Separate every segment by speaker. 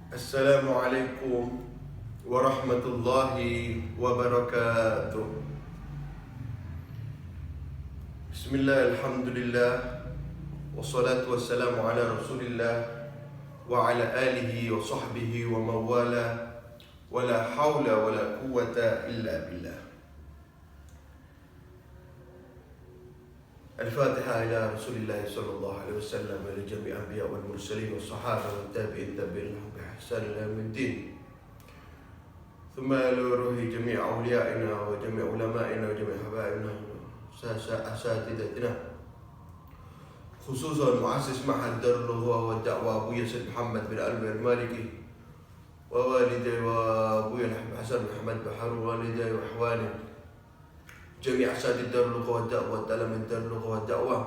Speaker 1: Assalamualaikum warahmatullahi wabarakatuh. Bismillah, alhamdulillah, wassalatu wassalamu ala rasulillah wa ala alihi wa sahbihi wa mawala, wa la hawla wa la quwwata illa billah. Al-Fatiha ila Rasulillah sallallahu alaihi wasallam wa li jami' anbiya wal mursalin wa sahaba wa tabi'in tabi'in bi ihsan ila yaumiddin. Thumma ila ruhi jami' awliyaina wa jami' ulama'ina wa jami' habaibina asatidatina. Khususan muassis Ma'had Darul Lugha wa Da'wah Abu Yasir Muhammad bin Alwi al-Maliki wa walidai wa Abu Hasan Muhammad Bahar wa walidai wa ihwani جميع أساتذة دار اللغة والدعوة وتلاميذ دار اللغة والدعوة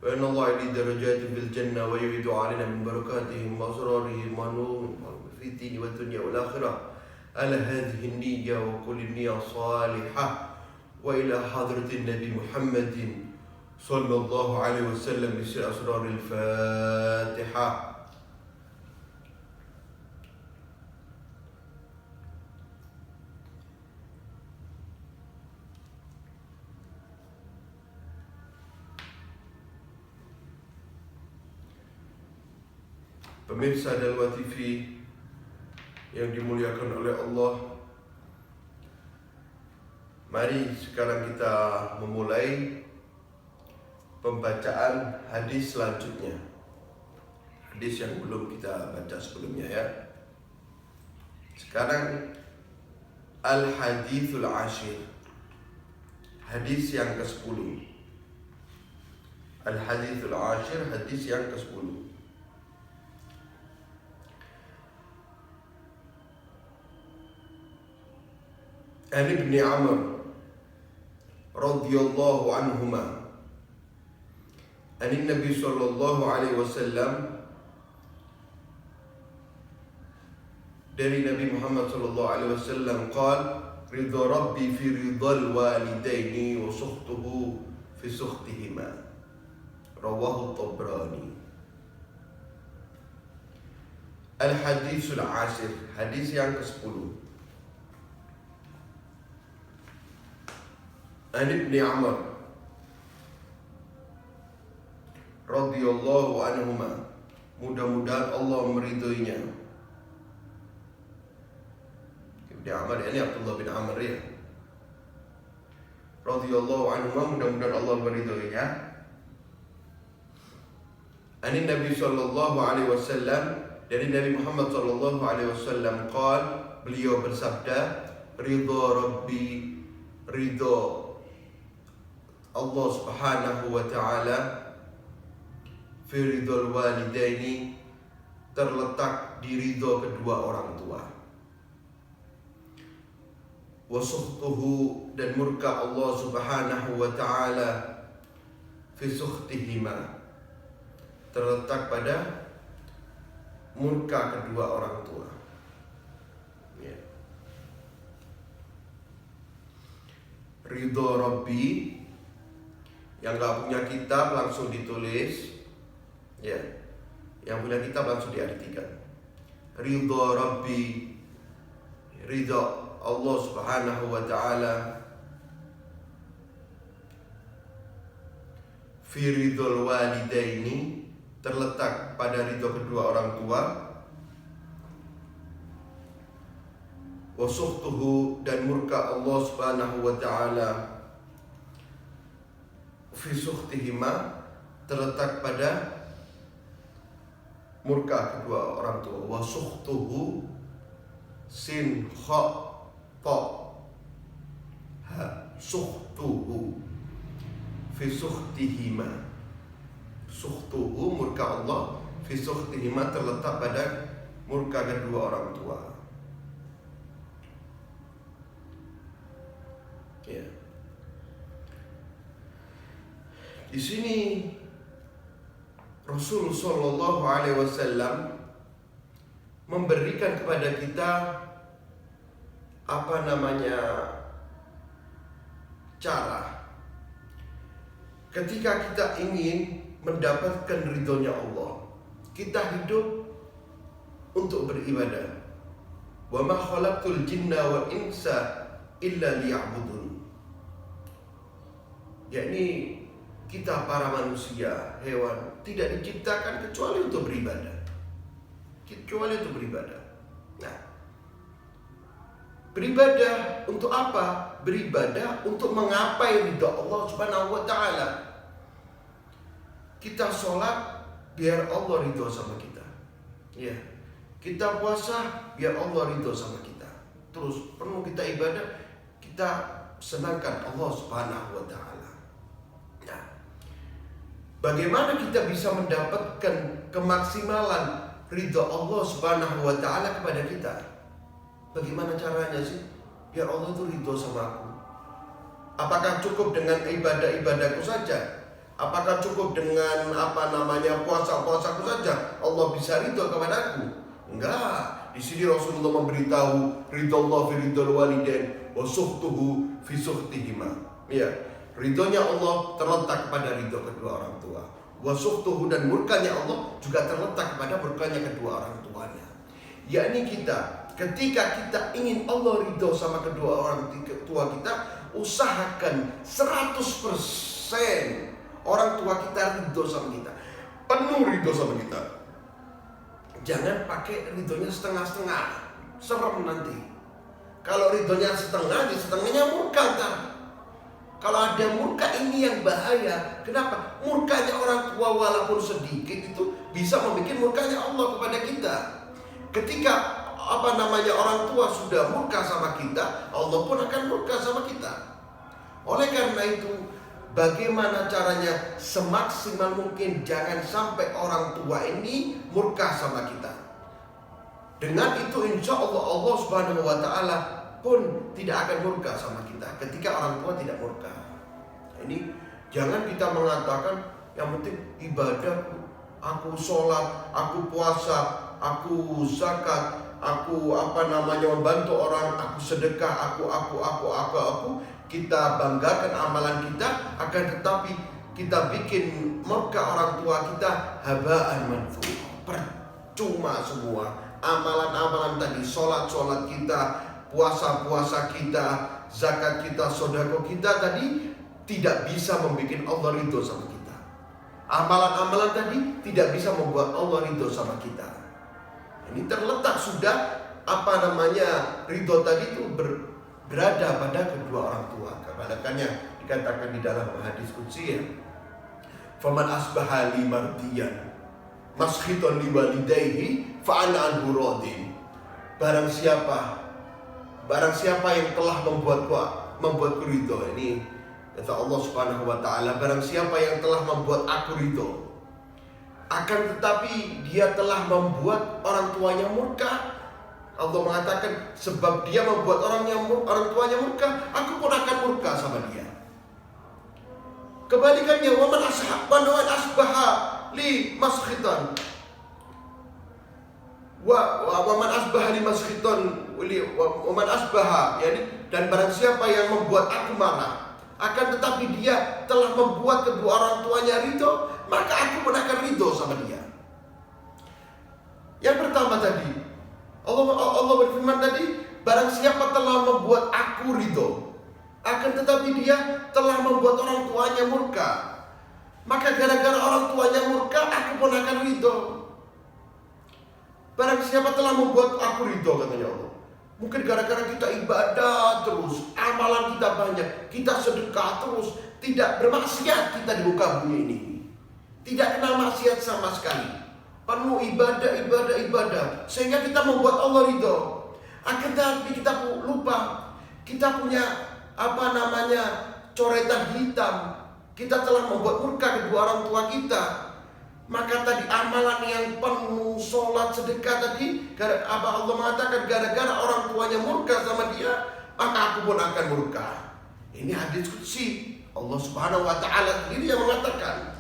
Speaker 1: وإن الله يلي درجات في الجنة ويريد علينا من بركاتهم وأسرارهم ونورهم في الدين والدنيا والآخرة على هذه النية وكل نية صالحة وإلى حضرة النبي محمد صلى الله عليه وسلم بسر أسرار الفاتحة. Pemirsa Dalwa TV yang dimuliakan oleh Allah, mari sekarang kita memulai pembacaan hadis selanjutnya. Hadis yang belum kita baca sebelumnya ya. Sekarang Al-Hadithul Ashir, hadis yang ke-10. Al-Hadithul Ashir, hadis yang ke-10. An Ibni Amr radhiyallahu anhuma an Nabi sallallahu alaihi wasallam, dari Nabi Muhammad sallallahu alaihi wasallam qala ridha rabbi fi ridhal walidaini wa sukhtuhu fi sukhtihima, rawahu Tabrani. Al-Hadithul Ashir, hadis yang ke-10. An Ibni Amr radhiyallahu anhuma, mudah-mudahan Allah meridhoinya. Ibni Amr ini Abdullah bin Amr ya. Radhiyallahu anhuma, mudah-mudahan Allah meridhoinya. Ani Nabi sallallahu alaihi wasallam, dari Nabi Muhammad sallallahu alaihi wasallam qala, beliau bersabda, ridha rabbi, ridha Allah subhanahu wa ta'ala fi ridhal walidaini, terletak di ridho kedua orang tua. Wa sukhtuhu, dan murka Allah subhanahu wa ta'ala fi sukhtihima, terletak pada murka kedua orang tua. Ya. Ridho Rabbi, yang gak punya kitab langsung ditulis ya, yang punya kitab langsung diartikan. Ridho Rabbi, ridho Allah subhanahu wa ta'ala fi ridhol walidaini, terletak pada ridho kedua orang tua. Wa sukhtuhu, dan murka Allah subhanahu wa ta'ala fi sukhtihima, terletak pada murka kedua orang tua. Wa sukhtuhu, sin kha ta ha, sukhtuhu fi sukhtihima, sukhtuhu murka Allah, fi sukhtihima, terletak pada murka kedua orang tua. Ya. Di sini Rasul sallallahu alaihi wasallam memberikan kepada kita cara ketika kita ingin mendapatkan ridhonya Allah. Kita hidup untuk beribadah. Wa ma khalaqtul jinna wal insa illa liya'budun. Yakni kita para manusia, hewan tidak diciptakan kecuali untuk beribadah. Kecuali untuk beribadah. Nah, beribadah untuk apa? Beribadah untuk menggapai ridha Allah Subhanahu wa taala. Kita sholat biar Allah ridho sama kita. Ya. Kita puasa biar Allah ridho sama kita. Terus penuh kita ibadah, kita senangkan Allah Subhanahu wa taala. Nah, bagaimana kita bisa mendapatkan kemaksimalan ridho Allah Subhanahu wa taala kepada kita? Bagaimana caranya sih biar Allah itu ridho sama aku? Apakah cukup dengan ibadah-ibadahku saja? Apakah cukup dengan puasa-puasaku saja Allah bisa ridho kepadaku? Enggak. Di sini Rasulullah memberitahu ridho Allah fi ridhol walidain wa suhtuhu fi suhtihima. Ya, ridhonya Allah terletak pada ridho kedua orang tua. Wa suhtuhu, dan murkanya Allah juga terletak pada murkanya kedua orang tuanya. Yakni kita, ketika kita ingin Allah ridho sama kedua orang tua kita, usahakan 100% orang tua kita ridho sama kita, penuh ridho sama kita. Jangan pakai ridhonya setengah-setengah, serem nanti. Kalau ridhonya setengah, di setengahnya murka ntar. Kalau ada murka, ini yang bahaya. Kenapa? Murkanya orang tua walaupun sedikit itu bisa membuat murkanya Allah kepada kita. Ketika orang tua sudah murka sama kita, Allah pun akan murka sama kita. Oleh karena itu, bagaimana caranya semaksimal mungkin jangan sampai orang tua ini murka sama kita. Dengan itu insya Allah Allah Subhanahu wa taala pun tidak akan murka sama kita ketika orang tua tidak murka. Ini jangan kita mengatakan yang penting ibadah, aku sholat, aku puasa, aku zakat, aku membantu orang, aku sedekah, aku. Kita banggakan amalan kita, akan tetapi kita bikin murka orang tua kita, habaan manthura, percuma semua. Amalan-amalan tadi, sholat kita, puasa kita, zakat kita, sedekah kita tadi tidak bisa membuat Allah ridho sama kita. Amalan-amalan tadi tidak bisa membuat Allah ridho sama kita. Ini terletak sudah ridho tadi itu berada pada kedua orang tua. Makanya dikatakan di dalam hadis qudsi, faman asbaha li mardiyan maskhitan li walidayhi fa ana anhu radin. Barang siapa yang telah membuatku ridho. Ini kata Allah Subhanahu wa taala, barang siapa yang telah membuat aku ridho, akan tetapi dia telah membuat orang tuanya murka, Allah mengatakan sebab dia membuat orang tuanya murka, aku pun akan murka sama dia. Kebalikannya, waman asbaha li maskhitan waman asbaha li maskhitan waman asbaha, dan barang siapa yang membuat aku marah, akan tetapi dia telah membuat kedua orang tuanya ridho, maka aku pun akan ridho sama dia. Yang pertama tadi, Allah berfirman tadi, barang siapa telah membuat aku ridho, akan tetapi dia telah membuat orang tuanya murka, maka gara-gara orang tuanya murka, aku pun akan ridho. Barang siapa telah membuat aku ridho, katanya Allah, mungkin gara-gara kita ibadah terus, amalan kita banyak, kita sedekah terus, tidak bermaksiat kita di muka bumi ini, tidak kenal maksiat sama sekali, penuh ibadah, sehingga kita membuat Allah ridho. Akan tetapi kita lupa, kita punya coretan hitam, kita telah membuat murka kedua orang tua kita. Maka tadi amalan yang penuh sholat, sedekah tadi, Allah mengatakan gara-gara orang tuanya murka sama dia, maka aku pun akan murka. Ini hadis qudsi, Allah Subhanahu wa taala sendiri yang mengatakan,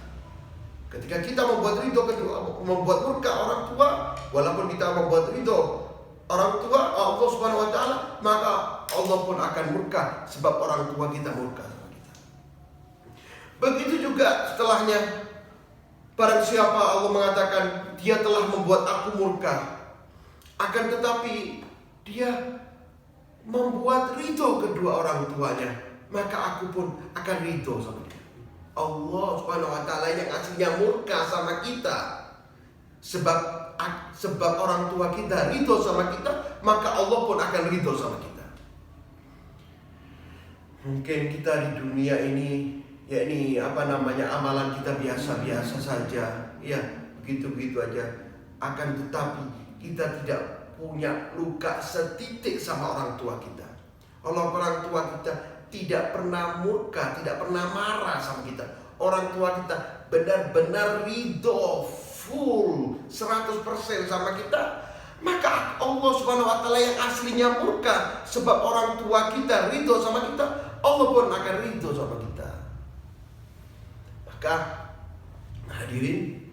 Speaker 1: ketika kita membuat murka orang tua, walaupun kita membuat ridho orang tua, Allah Subhanahu wa taala, maka Allah pun akan murka sebab orang tua kita murka sama kita. Begitu juga setelahnya, barang siapa Allah mengatakan dia telah membuat aku murka, Akan tetapi dia membuat ridho kedua orang tuanya, maka aku pun akan ridho sama dia. Allah Subhanahu wa Ta'ala yang aslinya murka sama kita, sebab orang tua kita ridho sama kita, maka Allah pun akan ridho sama kita. Mungkin kita di dunia ini, yakni amalan kita biasa-biasa saja, ya begitu-begitu aja. Akan tetapi kita tidak punya luka setitik sama orang tua kita. Orang tua kita tidak pernah murka, tidak pernah marah sama kita. Orang tua kita benar-benar ridho full 100% sama kita. Maka Allah Subhanahu wa Ta'ala yang aslinya murka sebab orang tua kita ridho sama kita, Allah pun akan ridho sama kita. Maka hadirin,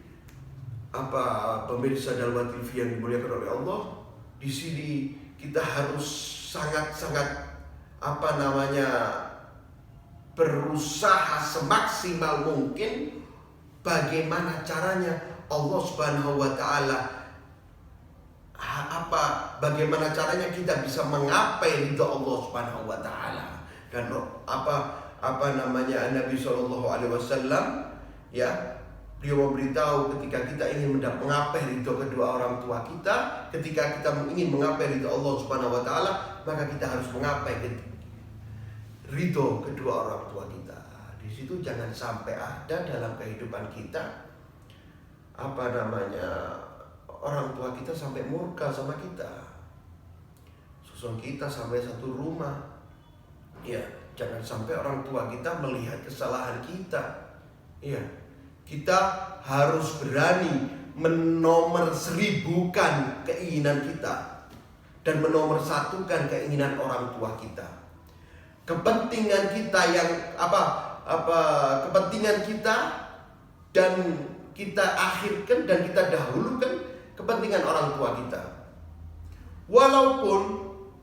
Speaker 1: pemirsa Dalwa TV yang dimuliakan oleh Allah, di sini kita harus sangat-sangat berusaha semaksimal mungkin bagaimana caranya Allah Subhanahu wa Ta'ala, bagaimana caranya kita bisa menggapai ridho Allah Subhanahu wa Ta'ala. Dan Nabi Shallallahu Alaihi Wasallam, ya, beliau memberitahu ketika kita ingin menggapai ridho kedua orang tua kita, ketika kita ingin menggapai ridho Allah Subhanahu wa Ta'ala, maka kita harus menggapai ridho kedua orang tua kita. Di situ jangan sampai ada dalam kehidupan kita orang tua kita sampai murka sama kita, susun kita sampai satu rumah. Ya, jangan sampai orang tua kita melihat kesalahan kita. Ya, kita harus berani menomorseribukan keinginan kita dan menomorsatukan keinginan orang tua kita. Kepentingan kita kepentingan kita, dan kita akhirkan dan kita dahulukan kepentingan orang tua kita. Walaupun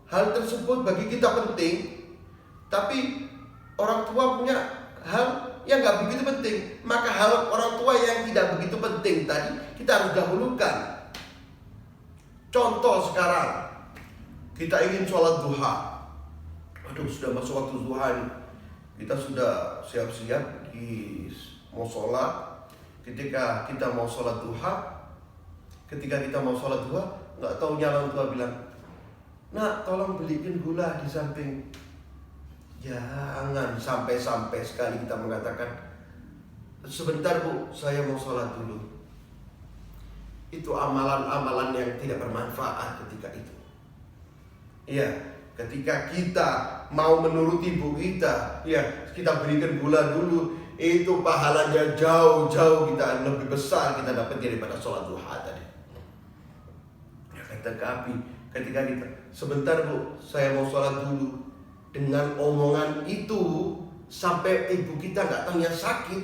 Speaker 1: hal tersebut bagi kita penting, tapi orang tua punya hal yang gak begitu penting, maka hal orang tua yang tidak begitu penting tadi kita harus dahulukan. Contoh sekarang, kita ingin sholat duha. Aduh, sudah masuk waktu duha nih. Kita sudah siap-siap mau sholat. Ketika kita mau sholat duha, nggak taunya orang tua bilang, "Nak, tolong belikan gula di samping." Jangan sampai sekali kita mengatakan, "Sebentar Bu, saya mau sholat dulu." Itu amalan-amalan yang tidak bermanfaat ketika itu. Iya, ketika kita mau menuruti ibu kita, ya kita berikan gula dulu, itu pahalanya jauh-jauh kita lebih besar kita dapat daripada sholat duha tadi. Ya, tetapi ketika kita, "Sebentar Bu, saya mau sholat dulu," dengan omongan itu sampai ibu kita nggak taunya sakit,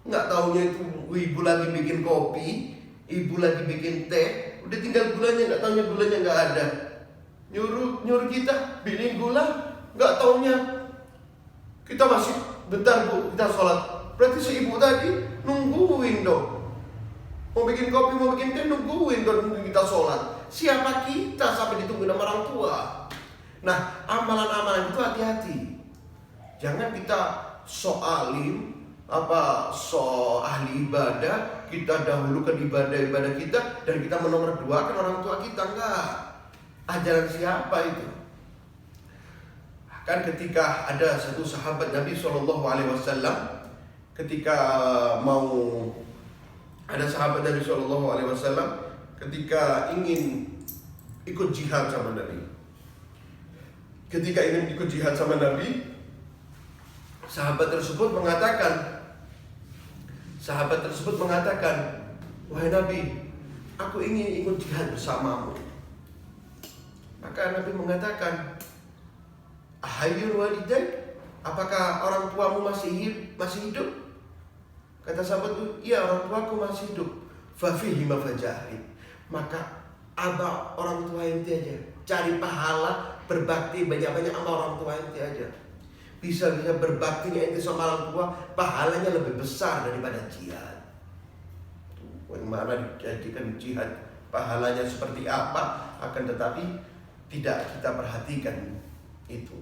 Speaker 1: nggak taunya itu ibu lagi bikin kopi, ibu lagi bikin teh, udah tinggal gulanya, nggak taunya gulanya nggak ada. Nyuruh kita bikin gula, nggak taunya kita masih, "Bentar Bu, kita sholat." Berarti si ibu tadi nungguin dong. Mau bikin kopi, mau bikin teh, nungguin dong kita sholat. Siapa kita sampai ditungguin sama orang tua? Nah, amalan-amalan itu hati-hati. Jangan kita so alim, so ahli ibadah, kita dahulukan ibadah-ibadah kita dan kita menomorduakan orang tua kita. Enggak. Ajaran siapa itu? Kan ketika ada satu sahabat Nabi Shallallahu Alaihi Wasallam, ketika ketika ingin ikut jihad sama Nabi. Ketika ingin ikut jihad sama Nabi, sahabat tersebut mengatakan, "Wahai Nabi, aku ingin ikut jihad bersamamu." Maka Nabi mengatakan, "Ahayyul walidaik, apakah orang tuamu masih hidup?" Kata sahabat itu, "Iya, orang tuaku masih hidup." "Fafihi mafajahid." Maka orang tua ente aja, cari pahala berbakti banyak-banyak sama orang tua ente aja. Bisa-bisa berbaktinya ente sama orang tua, pahalanya lebih besar daripada jihad. Yang mana dijadikan jihad pahalanya seperti apa, akan tetapi tidak kita perhatikan itu.